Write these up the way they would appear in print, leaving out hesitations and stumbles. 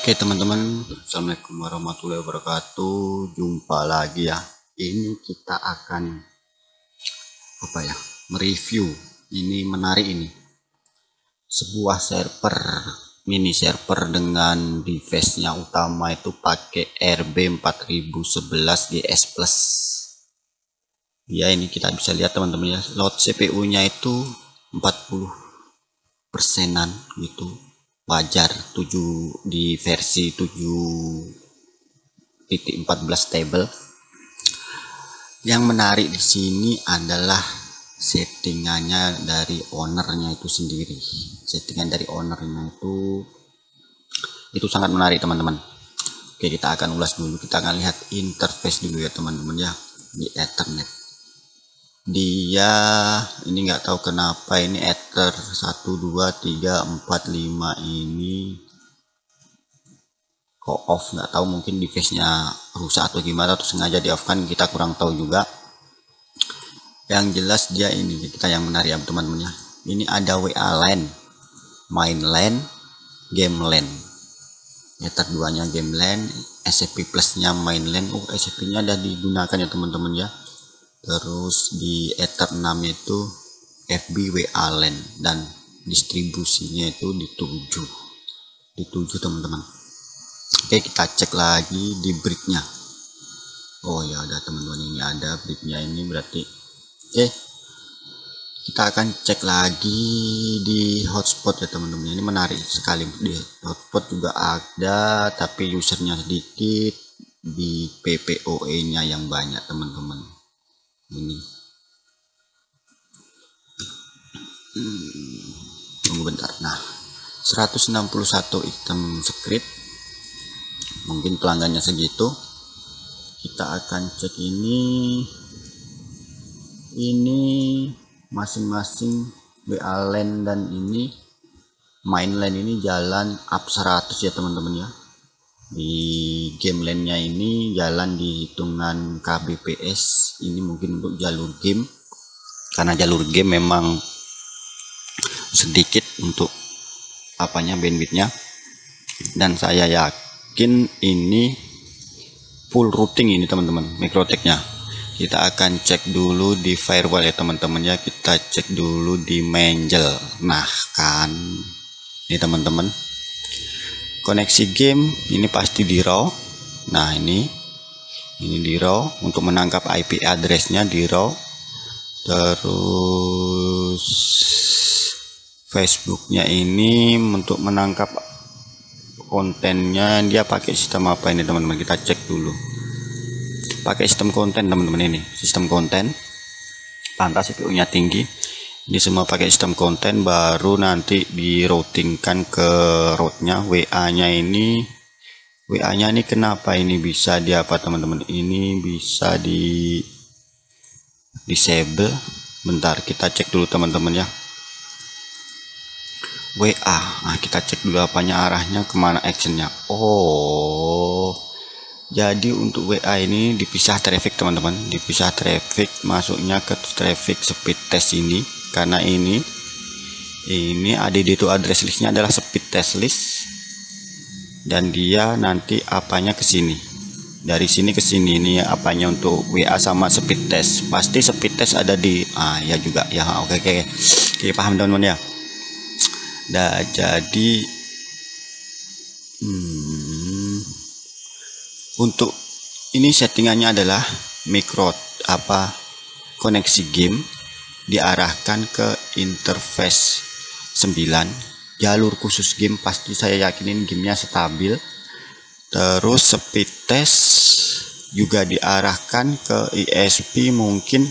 Oke teman-teman, assalamualaikum warahmatullahi wabarakatuh. Jumpa lagi ya. Ini kita akan mereview. Ini menarik ini. Sebuah server, mini server dengan device-nya utama itu pakai RB4011 GS Plus. Ya ini kita bisa lihat teman-teman ya. Load CPU-nya itu 40%-an gitu. Wajar 7 di versi 7.14 stable. Yang menarik di sini adalah settingannya dari ownernya itu sendiri. Settingan dari ownernya itu sangat menarik teman-teman. Oke, kita akan ulas dulu. Kita akan lihat interface dulu ya teman-teman ya, di Ethernet. Dia ini nggak tahu kenapa ini Ether 1 2 3 4 5 ini kok off, nggak tahu, mungkin device-nya rusak atau gimana, atau sengaja di off kan, kita kurang tahu juga. Yang jelas dia ini kita yang menarik ya teman-teman ya. Ini ada WA LAN, main LAN, game LAN. Ether 2-nya game LAN, SCP Plus-nya main LAN. SCP-nya ada digunakan ya teman-teman ya. Terus di Ether 6 itu FB WA LAN, dan distribusinya itu di 7 teman-teman. Oke, kita cek lagi di bridge-nya. Oh ya, ada teman-teman, ini ada bridge-nya ini berarti. Oke, kita akan cek lagi di hotspot ya teman-teman. Ini menarik sekali, di hotspot juga ada tapi usernya sedikit, di PPOE-nya yang banyak teman-teman. Ini tunggu bentar. Nah, 161 item script, mungkin pelanggannya segitu. Kita akan cek ini masing-masing WA LAN dan ini main LAN ini jalan up 100 ya teman-teman ya. Di game LAN-nya ini jalan di hitungan kbps. Ini mungkin untuk jalur game, karena jalur game memang sedikit untuk bandwidthnya, dan saya yakin ini full routing ini teman-teman, Mikrotiknya. Kita akan cek dulu di firewall ya teman-teman ya. Kita cek dulu di Manjel. Nah kan ini teman-teman, koneksi game ini pasti di raw. Nah ini di raw, untuk menangkap IP addressnya di raw. Terus Facebooknya ini untuk menangkap kontennya dia pakai sistem apa ini teman-teman, kita cek dulu. Pakai sistem konten teman-teman, ini sistem konten, pantas CPU-nya tinggi. Ini semua pakai sistem konten, baru nanti di routingkan ke rootnya. WA-nya ini kenapa ini bisa di apa teman-teman, ini bisa di disable. Bentar, kita cek dulu teman-teman ya. WA, nah kita cek dulu apanya, arahnya kemana, actionnya. Oh, jadi untuk WA ini dipisah traffic teman-teman, dipisah traffic, masuknya ke traffic speed test ini. Karena ini ADD itu address listnya adalah speed test list, dan dia nanti apanya ke sini, dari sini ke sini. Ini apanya untuk WA sama speed test, pasti speed test ada di ya juga ya. Oke, paham teman-teman ya. Nah jadi untuk ini settingannya adalah koneksi game diarahkan ke interface 9, jalur khusus game, pasti saya yakinin gamenya stabil. Terus speed test juga diarahkan ke ISP, mungkin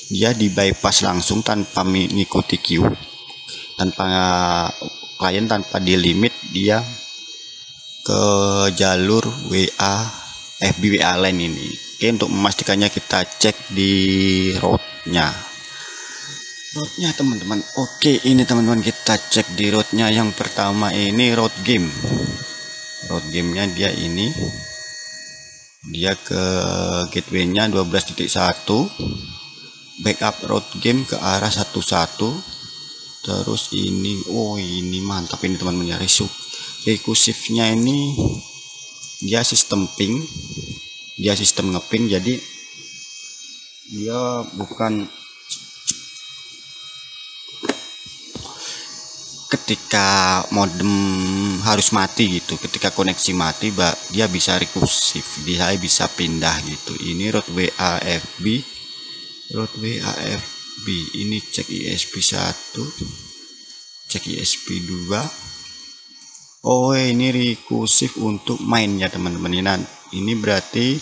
dia di bypass langsung tanpa mengikuti queue, tanpa klien, tanpa di limit, dia ke jalur WA FB WA LAN ini. Oke, untuk memastikannya kita cek di rootnya teman-teman. Oke, ini teman-teman, kita cek di rootnya. Yang pertama ini root gamenya dia ke gateway-nya 12.1, backup root game ke arah 11. Terus ini ini mantap ini teman-teman ya, Rekusifnya ini dia sistem ping, dia sistem ngeping, jadi dia bukan ketika modem harus mati gitu, ketika koneksi mati dia bisa rekusif, dia bisa pindah gitu. Ini root WAFB, ini cek ISP1, cek ISP2. Oh, ini rekusif untuk main ya teman-teman. Ini berarti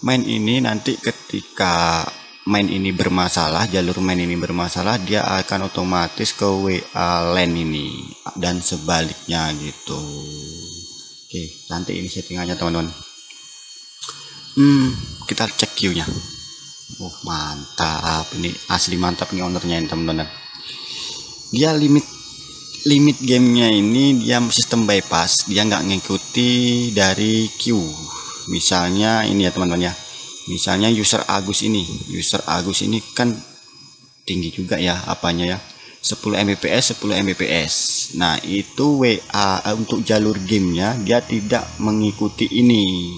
main ini nanti ketika main ini bermasalah, jalur main ini bermasalah, dia akan otomatis ke WA LAN ini dan sebaliknya gitu. Oke, nanti ini settingannya teman-teman. Kita cek queue-nya. Oh, mantap, ini asli mantap nih ownernya ini teman-teman. Dia limit gamenya ini dia sistem bypass, dia nggak ngikuti dari queue. Misalnya ini ya teman-teman ya, misalnya user Agus ini kan tinggi juga ya apanya ya, 10 Mbps. Nah itu WA untuk jalur gamenya dia tidak mengikuti ini,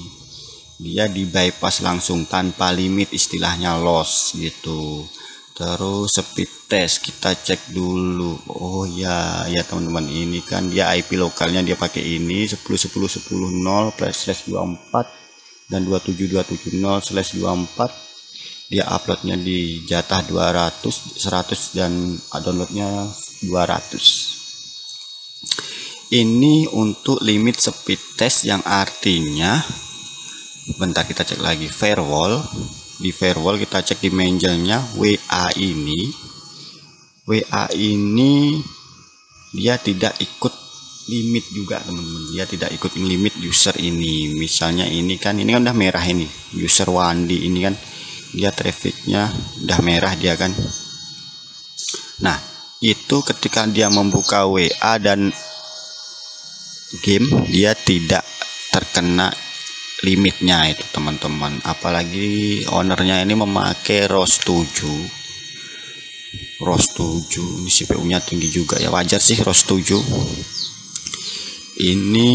dia di bypass langsung tanpa limit, istilahnya loss gitu. Terus speed test kita cek dulu. Oh ya teman-teman, ini kan dia IP lokalnya dia pakai ini 10.10.10/24 dan 27270/24. Dia uploadnya di jatah 200 100 dan downloadnya 200. Ini untuk limit speed test, yang artinya bentar kita cek lagi firewall. Di firewall kita cek di mangelnya WA ini dia tidak ikut limit juga teman-teman, dia tidak ikut limit user ini. Misalnya ini kan udah merah, ini user Wandi ini kan dia trafficnya udah merah dia kan. Nah itu ketika dia membuka WA dan game dia tidak terkena limitnya itu teman-teman. Apalagi ownernya ini memakai ROS 7, ini CPU nya tinggi juga ya, wajar sih ROS 7. Ini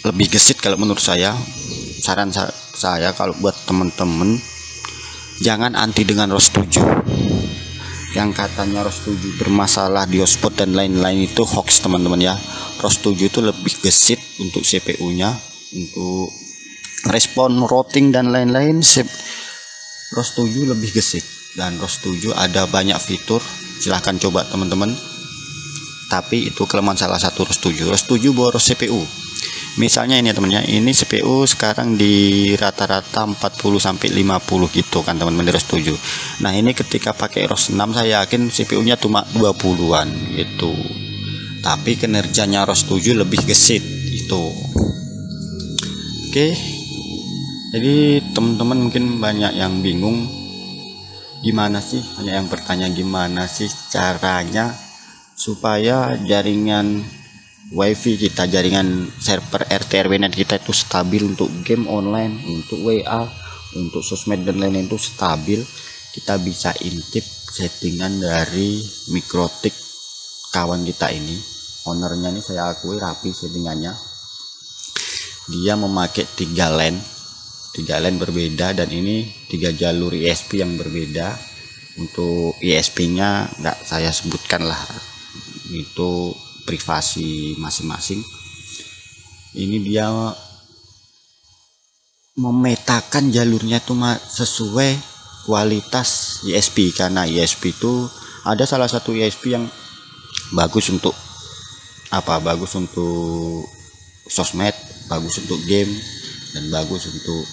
lebih gesit kalau menurut saya. Saran saya kalau buat temen-temen, jangan anti dengan ROS 7. Yang katanya ROS 7 bermasalah di hotspot dan lain-lain itu hoax teman-teman ya. ROS 7 itu lebih gesit untuk CPU nya, untuk respon routing dan lain-lain. ROS 7 lebih gesit, dan ROS 7 ada banyak fitur, silahkan coba teman-teman. Tapi itu kelemahan salah satu ROS 7. ROS 7 boros CPU. Misalnya ini ya temennya, ini CPU sekarang di rata-rata 40-50 gitu kan teman-teman di ROS 7. Nah ini ketika pakai ROS 6 saya yakin CPU nya cuma 20-an gitu. Tapi kinerjanya ROS 7 lebih gesit itu. Oke. Jadi teman-teman mungkin banyak yang bingung, gimana sih, banyak yang bertanya gimana sih caranya supaya jaringan wifi kita, jaringan server RT RW net kita itu stabil untuk game online, untuk WA, untuk sosmed dan lain-lain itu stabil. Kita bisa intip settingan dari Mikrotik kawan kita ini. Ownernya ini saya akui rapi settingannya. Dia memakai 3 LAN berbeda, dan ini 3 jalur ISP yang berbeda. Untuk ISP nya nggak saya sebutkan lah, itu privasi masing-masing. Ini dia memetakan jalurnya tuh sesuai kualitas ISP, karena ISP itu ada salah satu ISP yang bagus untuk bagus untuk sosmed, bagus untuk game, dan bagus untuk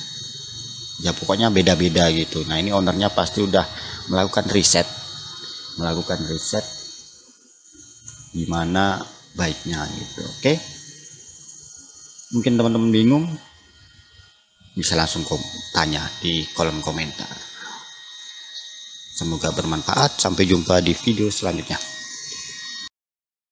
ya pokoknya beda-beda gitu. Nah ini ownernya pasti udah melakukan riset gimana baiknya gitu. Oke, mungkin teman-teman bingung bisa langsung tanya di kolom komentar. Semoga bermanfaat. Sampai jumpa di video selanjutnya.